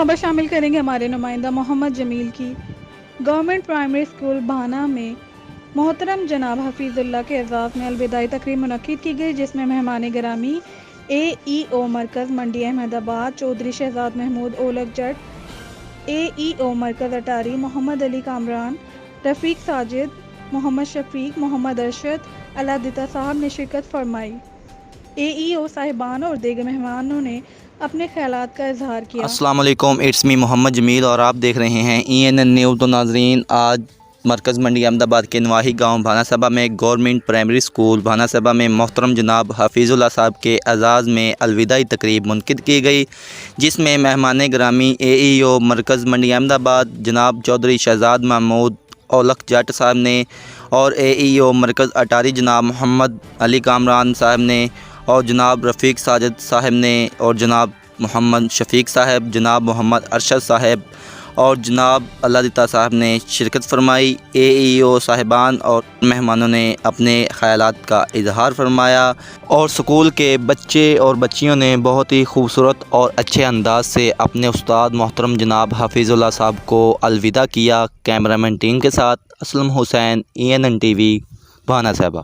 خبر شامل کریں گے ہمارے نمائندہ محمد جمیل کی۔ گورنمنٹ پرائمری اسکول بھانا میں محترم جناب حفیظ اللہ کے اعزاز میں الوداعی تقریب منعقد کی گئی، جس میں مہمان گرامی اے ای او مرکز منڈی احمد آباد چودھری شہزاد محمود اولک جٹ، اے ای او مرکز اٹاری محمد علی کامران، رفیق ساجد، محمد شفیق، محمد ارشد، علادتہ صاحب نے شرکت فرمائی۔ اے ای او صاحبان اور دیگر مہمانوں نے اپنے خیالات کا اظہار کیا۔ السلام علیکم، اٹس می محمد جمیل اور آپ دیکھ رہے ہیں ENN نیوز۔ تو ناظرین، آج مرکز منڈی احمد آباد کے نواحی گاؤں بھانا صبا میں گورنمنٹ پرائمری اسکول بھانا صبا میں محترم جناب حفیظ اللہ صاحب کے اعزاز میں الوداعی تقریب منعقد کی گئی، جس میں مہمان گرامی اے ای او مرکز منڈی احمد آباد جناب چودھری شہزاد محمود اولک جٹ صاحب نے، اور اے ای او مرکز اٹاری جناب محمد علی کامران صاحب نے، اور جناب رفیق ساجد صاحب نے، اور جناب محمد شفیق صاحب، جناب محمد ارشد صاحب اور جناب علادتہ صاحب نے شرکت فرمائی۔ اے ای او صاحبان اور مہمانوں نے اپنے خیالات کا اظہار فرمایا، اور اسکول کے بچے اور بچیوں نے بہت ہی خوبصورت اور اچھے انداز سے اپنے استاد محترم جناب حفیظ اللہ صاحب کو الوداع کیا۔ کیمرہ مین ٹیم کے ساتھ اسلم حسین، ENN TV بھانا صبا۔